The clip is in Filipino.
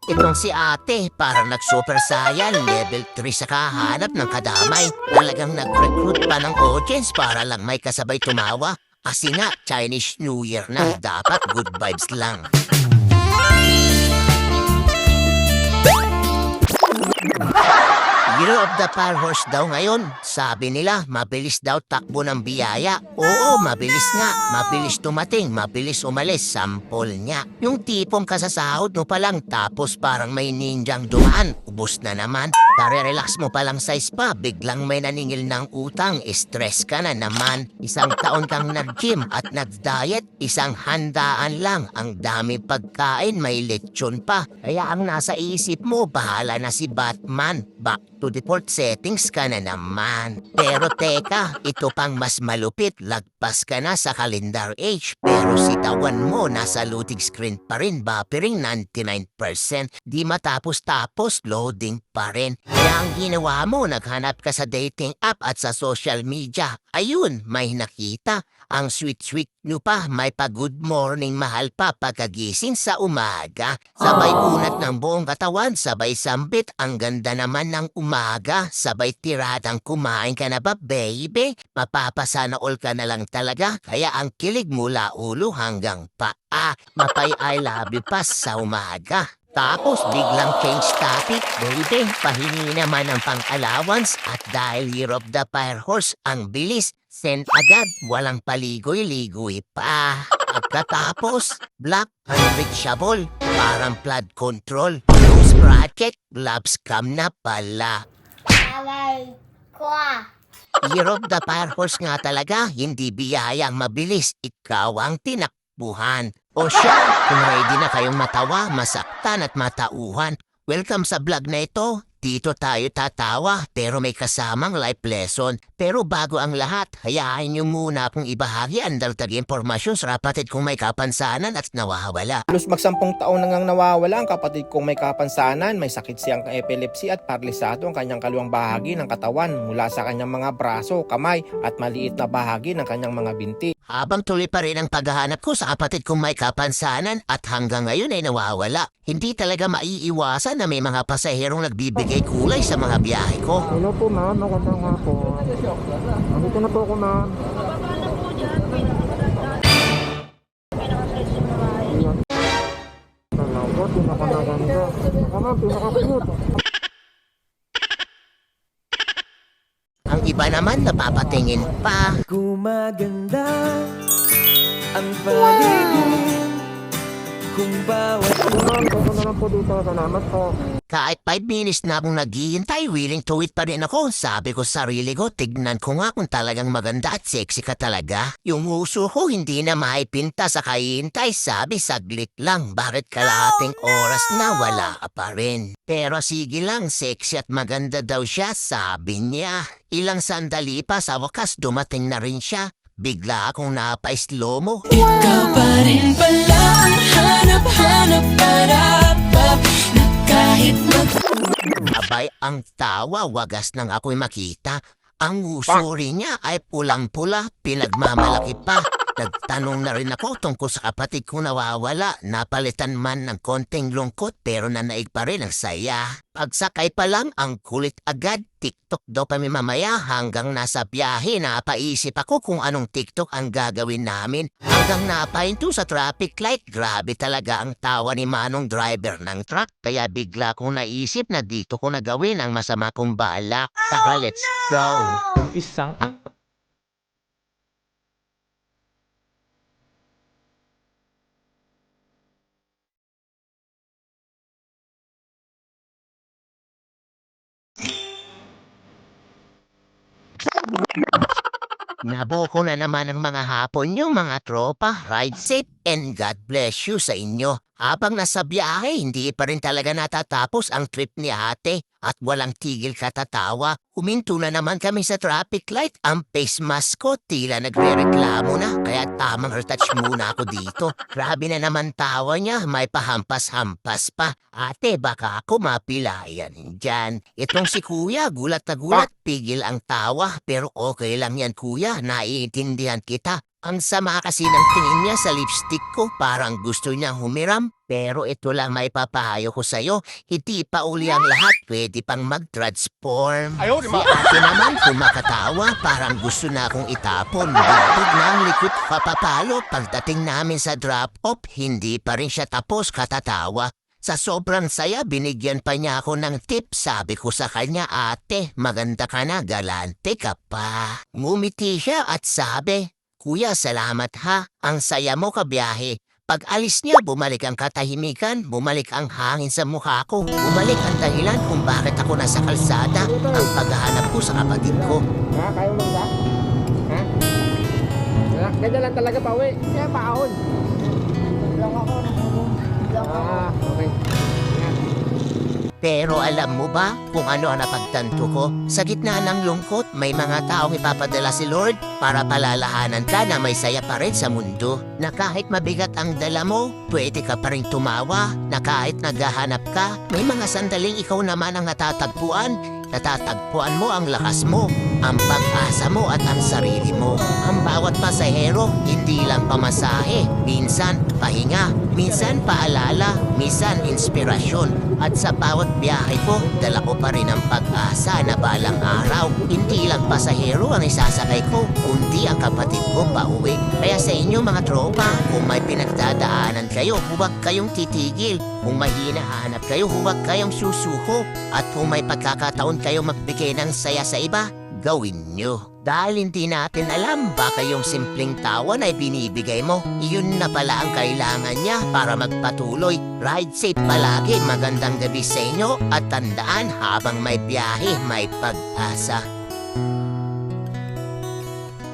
Itong si ate, parang nag-super saiyan, level 3 sa kahanap ng kadamay. Talagang nag-recruit pa ng audience para lang may kasabay tumawa. Kasi nga, Chinese New Year na, dapat good vibes lang. Year of the Fire Horse daw ngayon. Sabi nila, mabilis daw takbo ng biyaya. Oo, mabilis nga. Mabilis tumating, mabilis umalis. Sample niya. Yung tipong kasasahod mo pa lang tapos parang may ninjang dumaan. Ubus na naman. Kare-relax mo pa lang sa spa, biglang may naningil ng utang. Stress ka na naman. Isang taon kang nag-gym at nag-diet. Isang handaan lang. Ang dami pagkain, may lechon pa. Kaya ang nasa isip mo, bahala na si Batman. Back to default settings ka na naman. Pero teka, ito pang mas malupit. Lagpas ka na sa calendar age. Pero si tawan mo nasa loading screen pa rin. Buffering 99%. Di matapos-tapos, loading pa rin. Kaya ang ginawa mo, naghanap ka sa dating app at sa social media. Ayun, may nakita. Ang sweet-sweet nyo pa, may pa-good morning mahal pa pagkagising sa umaga. Sabay unat ng buong katawan, sabay sambit, ang ganda naman ng umaga. Sabay tiradang kumain ka na ba, baby? Mapapasana all ka na lang talaga, kaya ang kilig mula ulo hanggang paa. Mapay I love you pa sa umaga. Tapos biglang change topic, baby. Pahingi naman ng pang-allowance at dahil Year of the Fire Horse ang bilis, send agad, walang paligoy-ligoy pa. Pagkatapos, black unreachable, parang flood control. Nose bracket, love scam na pala. Aray ko. Year of the Fire Horse nga talaga, hindi biyayang mabilis, ikaw ang tinakbuhan. O siya, kung ready na kayong matawa, masaktan at matauhan, welcome sa vlog na ito. Dito tayo tatawa pero may kasamang life lesson. Pero bago ang lahat, hayaan niyo muna akong ibahagi ang daltag impormasyon sa kapatid kong may kapansanan at nawawala. Halos magsampung taon nang nawawala ang kapatid kong may kapansanan, may sakit siyang epilepsy at paralisado ang kanyang kaliwang bahagi ng katawan mula sa kanyang mga braso, kamay at maliit na bahagi ng kanyang mga binti. Habang tuloy pa rin ang paghahanap ko sa kapatid kong may kapansanan at hanggang ngayon ay nawawala. Hindi talaga maiiwasan na may mga pasaherong nagbibigay kulay sa mga biyahe ko. Hello po ma'am, magandang hapon. Andito na po ako ma'am. Ayan. Talaga, pinakamaganda. Ako ma'am, pinaka-cute. Ang iba naman napapatingin pa. Gumaganda ang paligid kung bawat Ma'am, ako na lang po dito. Salamat po. Kahit 5 minutes na akong naghihintay, willing to wait pa rin ako. Sabi ko sa sarili ko, tignan ko nga kung talagang maganda at sexy ka talaga. Yung uso ko hindi na maipinta sa kahihintay. Sabi saglit lang, bakit kalahating oras na wala ka pa rin? Pero sige lang, sexy at maganda daw siya, sabi niya. Ilang sandali pa sa wakas dumating na rin siya. Bigla akong napa-slow mo. ikaw pa rin pala ang hanap-hanap para na kahit Abay ang tawa, wagas nang ako'y makita. Ang usuri niya ay pulang-pula, pinagmamalaki pa. Nagtanong na rin ako tungkol sa kapatid kong nawawala. Napalitan man ng konting lungkot pero nanaig pa rin ang saya. Pagsakay pa lang ang kulit agad. TikTok daw kami mamaya hanggang nasa biyahe. Napaisip ako kung anong TikTok ang gagawin namin. Hanggang napahinto sa traffic light. Grabe talaga ang tawa ni Manong driver ng truck. Kaya bigla kong naisip na dito ko nagawin ang masama kong balak. Tara, let's go! Isang Naboko na naman ang mga hapon yung mga tropa. Ride safe and God bless you sa inyo. Habang nasa biyahe, hindi pa rin talaga natatapos ang trip ni ate at walang tigil katatawa. Huminto na naman kami sa traffic light. Ang face mask ko tila nagre-reklamo na kaya tamang retouch muna ako dito. Grabe na naman tawa niya, may pahampas-hampas pa. Ate, baka ako mapilayan dyan. Itong si kuya, gulat na gulat, pigil ang tawa. Pero okay lang yan kuya, naiintindihan kita. Ang sama kasi ng tingin niya sa lipstick ko, parang gusto niya humiram. Pero ito lang may papahayo ko sa'yo, hindi pa uli ang lahat, pwede pang mag-transform. Si ate naman kumakatawa, parang gusto na akong itapon. Bigtog na ang likod papapalo, pagdating namin sa drop-off, hindi pa rin siya tapos katatawa. Sa sobrang saya, binigyan pa niya ako ng tip. Sabi ko sa kanya, ate, maganda ka na, galante ka pa. Ngumiti siya at sabi, Kuya, salamat ha. Ang saya mo kabiyahe. Pag alis niya, bumalik ang katahimikan, bumalik ang hangin sa mukha ko, bumalik ang dahilan kung bakit ako nasa kalsada, ang paghahanap ko sa kapatid ko. Ha? Kaya mo ba? Ha? Ganyan lang talaga pa uwi. Kaya paon. Lang ako. Lang ako. Okay. Pero alam mo ba kung ano ang napagtanto ko? Sa gitna ng lungkot, may mga taong ipapadala si Lord para palalahanan ka na may saya pa rin sa mundo. Na kahit mabigat ang dala mo, pwede ka pa rin tumawa. Na kahit naghahanap ka, may mga sandaling ikaw naman ang natatagpuan. Natatagpuan mo ang lakas mo, ang pag-asa mo at ang sarili mo. Ang bawat pasahero, hindi lang pamasahe. Minsan, pahinga. Minsan, paalala. Minsan, inspirasyon. At sa bawat biyahe ko, dala ko pa rin ang pag-asa na balang araw. Hindi lang pasahero ang isasakay ko, kundi ang kapatid ko pauwi. Kaya sa inyo mga tropa, kung may pinagdadaanan kayo, huwag kayong titigil. Kung may hinahanap kayo, huwag kayong susuko. At kung may pagkakataon kayo magbigay ng saya sa iba, gawin nyo. Dahil hindi natin alam, baka yung simpleng tawa na ibinibigay mo, iyon na pala ang kailangan niya para magpatuloy. Ride safe palagi, magandang gabi sa inyo at tandaan habang may biyahe, may pag-asa.